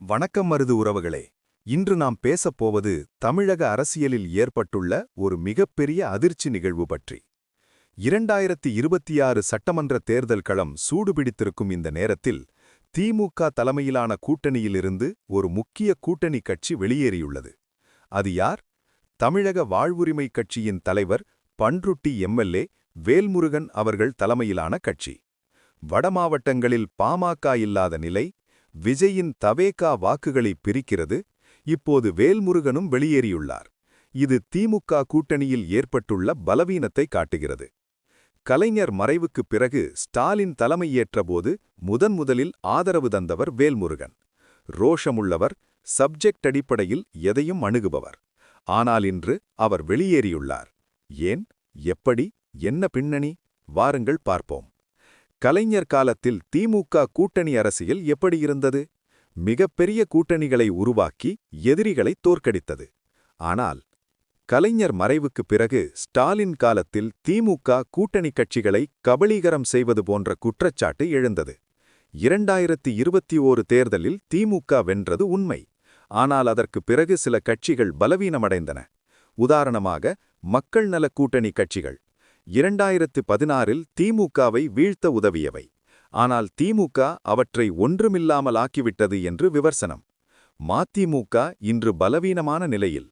வணக்கம் மருது உறவுகளே. இன்று நாம் பேசப்போவது தமிழக அரசியலில் ஏற்பட்டுள்ள ஒரு மிகப்பெரிய அதிர்ச்சி நிகழ்வு பற்றி. 2026 சட்டமன்ற தேர்தல் களம் சூடுபிடித்திருக்கும் இந்த நேரத்தில் திமுக தலைமையிலான கூட்டணியிலிருந்து ஒரு முக்கிய கூட்டணி கட்சி வெளியேறியுள்ளது. அது யார்? தமிழக வாழ்வுரிமை கட்சியின் தலைவர் பண்ருட்டி எம்எல்ஏ வேல்முருகன் அவர்கள் தலைமையிலான கட்சி. வடமாவட்டங்களில் பாமக இல்லாத நிலை, விஜயின் தவேகா வாக்குகளை பிரிக்கிறது. இப்போது வேல்முருகனும் வெளியேறியுள்ளார். இது திமுக கூட்டணியில் ஏற்பட்டுள்ள பலவீனத்தை காட்டுகிறது. கலைஞர் மறைவுக்குப் பிறகு ஸ்டாலின் தலைமையேற்றபோது முதலில் ஆதரவு தந்தவர் வேல்முருகன். ரோஷமுள்ளவர், சப்ஜெக்ட் அடிப்படையில் எதையும் அணுகுபவர். ஆனால் இன்று அவர் வெளியேறியுள்ளார். ஏன், எப்படி, என்ன பின்னணி? வாருங்கள் பார்ப்போம். கலைஞர் காலத்தில் திமுக கூட்டணி அரசியல் எப்படி இருந்தது? மிகப்பெரிய கூட்டணிகளை உருவாக்கி எதிரிகளை தோற்கடித்தது. ஆனால் கலைஞர் மறைவுக்குப் பிறகு ஸ்டாலின் காலத்தில் திமுக கூட்டணி கட்சிகளை கபளீகரம் செய்வது போன்ற குற்றச்சாட்டு எழுந்தது. 2021 தேர்தலில் திமுக வென்றது உண்மை. ஆனால் அதற்கு பிறகு சில கட்சிகள் பலவீனமடைந்தன. உதாரணமாக மக்கள் நல கூட்டணி கட்சிகள் 2016இல் திமுகவை வீழ்த்த உதவியவை. ஆனால் திமுக அவற்றை ஒன்றுமில்லாமல் ஆக்கிவிட்டது என்று விமர்சனம். மதிமுக இன்று பலவீனமான நிலையில்.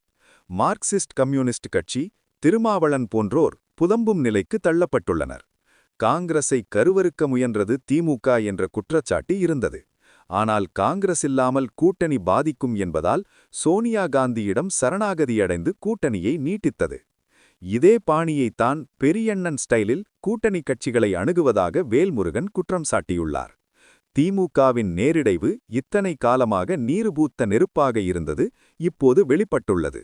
மார்க்சிஸ்ட் கம்யூனிஸ்ட் கட்சி, திருமாவளவன் போன்றோர் புதம்பும் நிலைக்கு தள்ளப்பட்டுள்ளனர். காங்கிரஸை கருவறுக்க முயன்றது திமுக என்ற குற்றச்சாட்டு இருந்தது. ஆனால் காங்கிரஸ் இல்லாமல் கூட்டணி பாதிக்கும் என்பதால் சோனியா காந்தியிடம் சரணாகதியடைந்து கூட்டணியை நீட்டித்தது. இதே பாணியைத்தான் பெரியண்ணன் ஸ்டைலில் கூட்டணி கட்சிகளை அணுகுவதாக வேல்முருகன் குற்றம் சாட்டியுள்ளார். திமுகவின் நேரிடைவு இத்தனை காலமாக நீருபூத்த நெருப்பாக இருந்தது, இப்போது வெளிப்பட்டுள்ளது.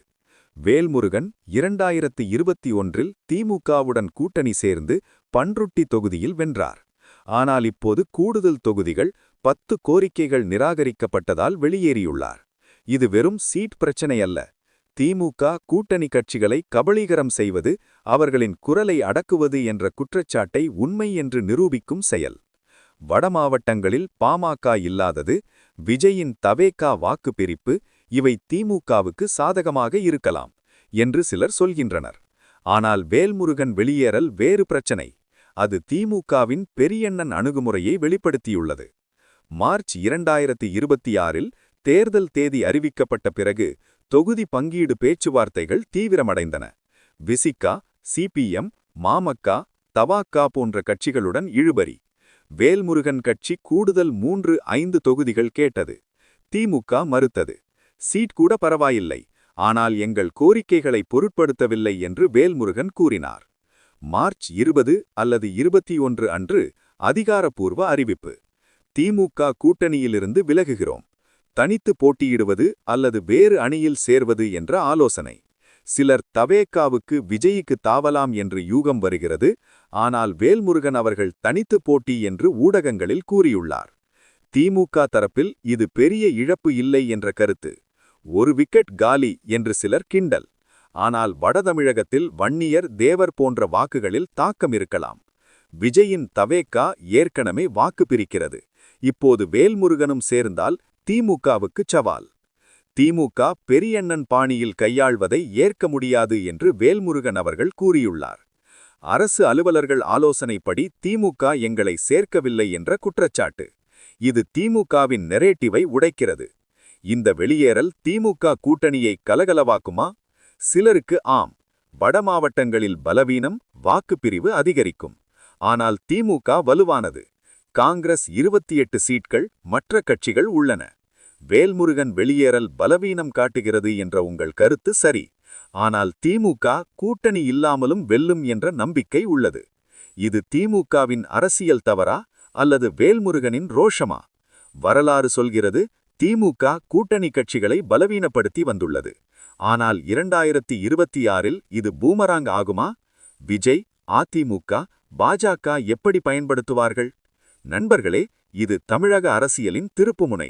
வேல்முருகன் 2021இல் திமுகவுடன் கூட்டணி சேர்ந்து பண்ருட்டி தொகுதியில் வென்றார். ஆனால் இப்போது கூடுதல் தொகுதிகள் 10 கோரிக்கைகள் நிராகரிக்கப்பட்டதால் வெளியேறியுள்ளார். இது வெறும் சீட் பிரச்சனை அல்ல. திமுக கூட்டணி கட்சிகளை கபளீகரம் செய்வது, அவர்களின் குரலை அடக்குவது என்ற குற்றச்சாட்டை உண்மை என்று நிரூபிக்கும் செயல். வடமாவட்டங்களில் பாமக இல்லாதது, விஜயின் தவேகா வாக்கு பிரிப்பு, இவை திமுகவுக்கு சாதகமாக இருக்கலாம் என்று சிலர் சொல்கின்றனர். ஆனால் வேல்முருகன் வெளியேறல் வேறு பிரச்சனை. அது திமுகவின் பெரியண்ணன் அணுகுமுறையை வெளிப்படுத்தியுள்ளது. மார்ச் 2026இல் தேர்தல் தேதி அறிவிக்கப்பட்ட பிறகு தொகுதி பங்கீடு பேச்சுவார்த்தைகள் தீவிரமடைந்தன. விசிகா, சிபிஎம், மாமக, தவாகா போன்ற கட்சிகளுடன் இழுபறி. வேல்முருகன் கட்சி கூடுதல் 3-5 தொகுதிகள் கேட்டது. திமுக மறுத்தது. சீட் கூட பரவாயில்லை, ஆனால் எங்கள் கோரிக்கைகளை பொருட்படுத்தவில்லை என்று வேல்முருகன் கூறினார். மார்ச் 20 அல்லது 21 அன்று அதிகாரப்பூர்வ அறிவிப்பு. திமுக கூட்டணியிலிருந்து விலகுகிறோம், தனித்து போட்டியிடுவது அல்லது வேறு அணியில் சேர்வது என்ற ஆலோசனை. சிலர் தவேகாவுக்கு விஜய்க்கு தாவலாம் என்று யூகம் வருகிறது. ஆனால் வேல்முருகன் அவர்கள் தனித்து போட்டி என்று ஊடகங்களில் கூறியுள்ளார். திமுக தரப்பில் இது பெரிய இழப்பு இல்லை என்ற கருத்து. ஒரு விக்கெட் காலி என்று சிலர் கிண்டல். ஆனால் வடதமிழகத்தில் வன்னியர், தேவர் போன்ற வாக்குகளில் தாக்கம் இருக்கலாம். விஜயின் தவேகா ஏற்கனவே வாக்கு பிரிக்கிறது. இப்போது வேல்முருகனும் சேர்ந்தால் திமுகவுக்கு சவால். திமுக பெரியண்ணன் பாணியில் கையாள்வதை ஏற்க முடியாது என்று வேல்முருகன் அவர்கள் கூறியுள்ளார். அரசு அலுவலர்கள் ஆலோசனைப்படி திமுக எங்களை சேர்க்கவில்லை என்ற குற்றச்சாட்டு. இது திமுகவின் நெரேட்டிவை உடைக்கிறது. இந்த வெளியேறல் திமுக கூட்டணியை கலகலவாக்குமா? சிலருக்கு ஆம். வடமாவட்டங்களில் பலவீனம், வாக்குப்பிரிவு அதிகரிக்கும். ஆனால் திமுக வலுவானது. காங்கிரஸ் 28 சீட்கள், மற்ற கட்சிகள் உள்ளன. வேல்முருகன் வெளியேறல் பலவீனம் காட்டுகிறது என்ற உங்கள் கருத்து சரி. ஆனால் திமுக கூட்டணி இல்லாமலும் வெல்லும் என்ற நம்பிக்கை உள்ளது. இது திமுகவின் அரசியல் தவறா அல்லது வேல்முருகனின் ரோஷமா? வரலாறு சொல்கிறது, திமுக கூட்டணி கட்சிகளை பலவீனப்படுத்தி வந்துள்ளது. ஆனால் 2026இல் இது பூமராங் ஆகுமா? விஜய், அதிமுக, பாஜக எப்படி பயன்படுத்துவார்கள்? நண்பர்களே, இது தமிழக அரசியலின் திருப்புமுனை.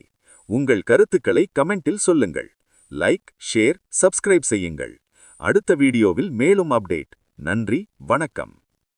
உங்கள் கருத்துக்களை கமெண்டில் சொல்லுங்கள். லைக், ஷேர், சப்ஸ்கிரைப் செய்யுங்கள். அடுத்த வீடியோவில் மேலும் அப்டேட். நன்றி, வணக்கம்.